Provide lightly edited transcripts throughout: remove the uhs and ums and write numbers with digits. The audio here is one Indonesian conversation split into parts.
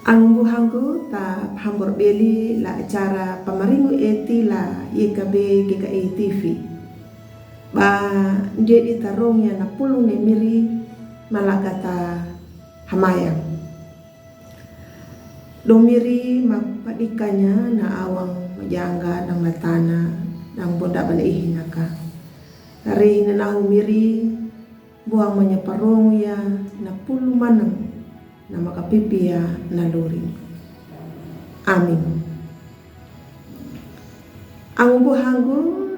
Ang buhangku ta hambur beli la acara pamaringu eti la YKB GKI TV. Ba dia ditarong ya na pulung ne miri malagata hamayang. Domiri mapadikanya na awang majangga nang natana nang bonda bala ihinaka. Hari na nahu miri buang manyaparong ya na pulu manang na makapipi ya naluri. Amin. Ang buhanggo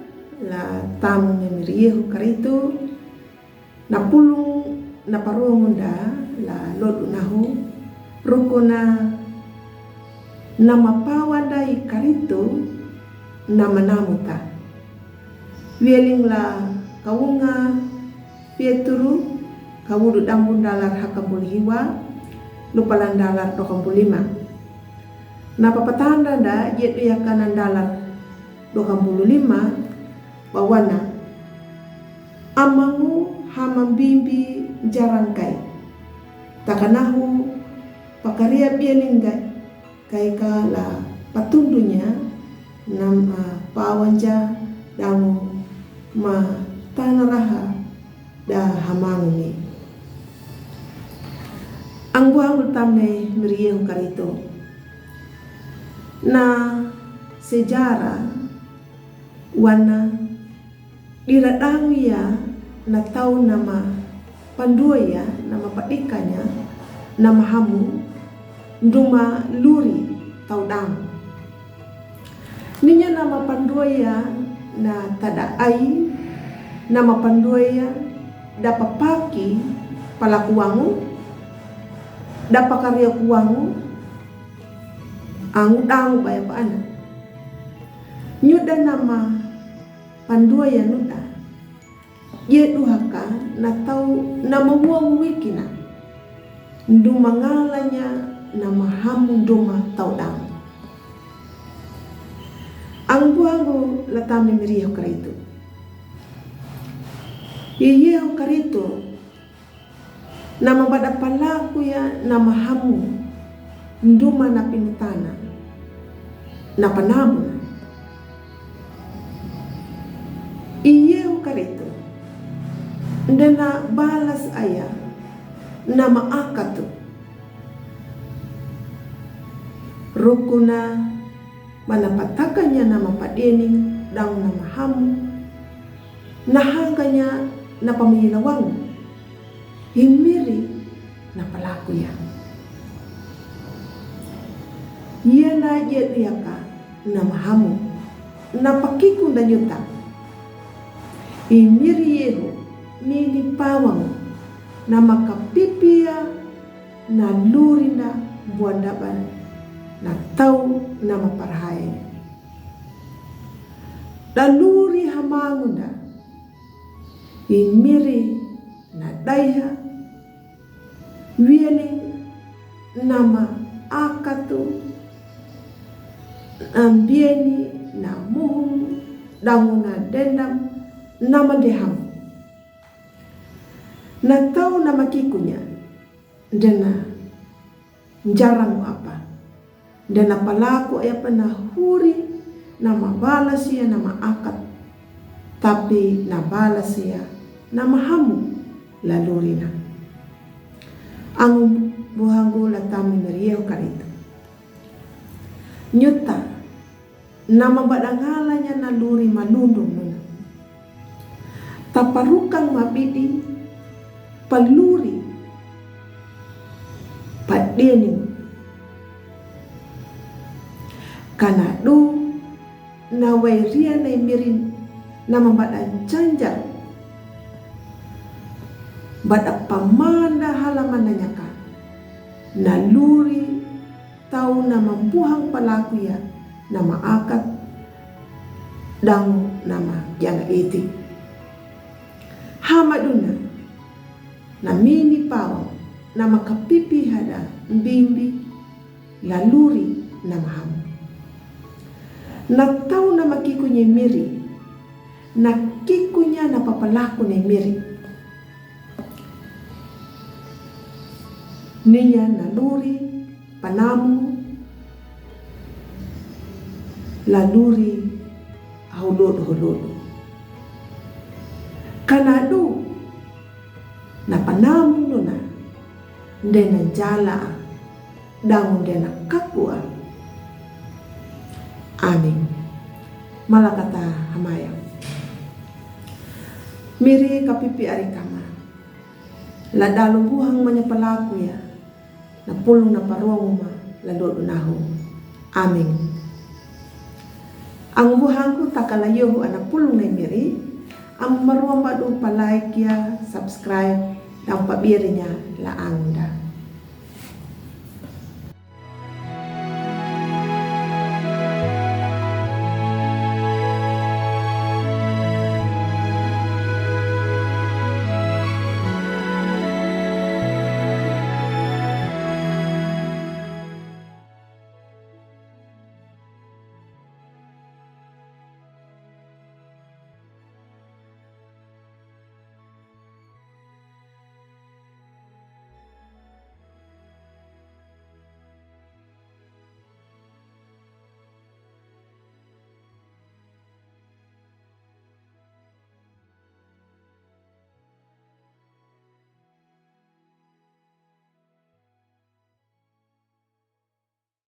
la tamu ni miriyehu karito na pulung na parongunda la lodu nahu rukuna na mapawandai karito na manamuta. Wieling la kawunga pieturu kawudu dambun dalar hakabulihiwa lupalan dalar 25. Napapatanda da yetu yakanan dalar 25 bawana amangu hamambimbi jarangkai takanahu pakaria bielingga kaika la patundunya nam pawanja damu ma tanaraha da hamangu. Ang buang utame meriyehu karito na sejarah wana diradang ya na tau nama panduaya nama padikanya nama hamu nduma luri tau dam ninya nama panduaya na tada ai nama panduaya dapat paki palakuangu dapat karya kuangu ang udang baya paana nyuda nama panduaya nuda ye duhaka na tau nama buang wikina ndu mangalanya nama hamu nduma tau dam ang buangu latami miriyo karito iyeho karito nama pada palaku ya nama hamu nduma na pinutana na panamu iyeho karito ndana balas aya nama akatu rukuna manapatakannya nama padening daun nama hamu nahanganya na pamilawang himiri na palaku ya iya na yaka na mahamu na pakiku na yuta himiri yehu mini pawang na makapipia na luri na buandaban na tau na maparhay na luri hamangunda himiri na daya wieling nama akatu ambieni na muhum danguna dendam nama deham na tau nama kikunya dena jarang apa dena palaku ya pernah huri nama balas ya nama akat tapi na balas ya nama hamu lalurina ang buhanggo latami meriyehu karito nyuta nama badangalanya naluri malundong nuna taparukang mabidi paluri padening kanadu na wairia na mirin nama badan canjar bada pamanda halaman nanyaka naluri tau nama buhang palaku ya nama akat dangu nama janga iti hamaduna na mini pawang nama kapipi hada mbimbi laluri nama hamu na tau nama kikunya miri na kikunya na papalaku na miri niya naluri panamu laluri huludu kanadu na panamu nuna ndena jala dangu ndena kakua. Amin. Malakata hamaya miri kapipi arikama ladalu buhang manyapalaku ya na pulong na paruang lalu nahu. Amin. Ang buhangku takalayo anak pulong na miri ang maruang madu palike ya subscribe dan pabirinya laang da.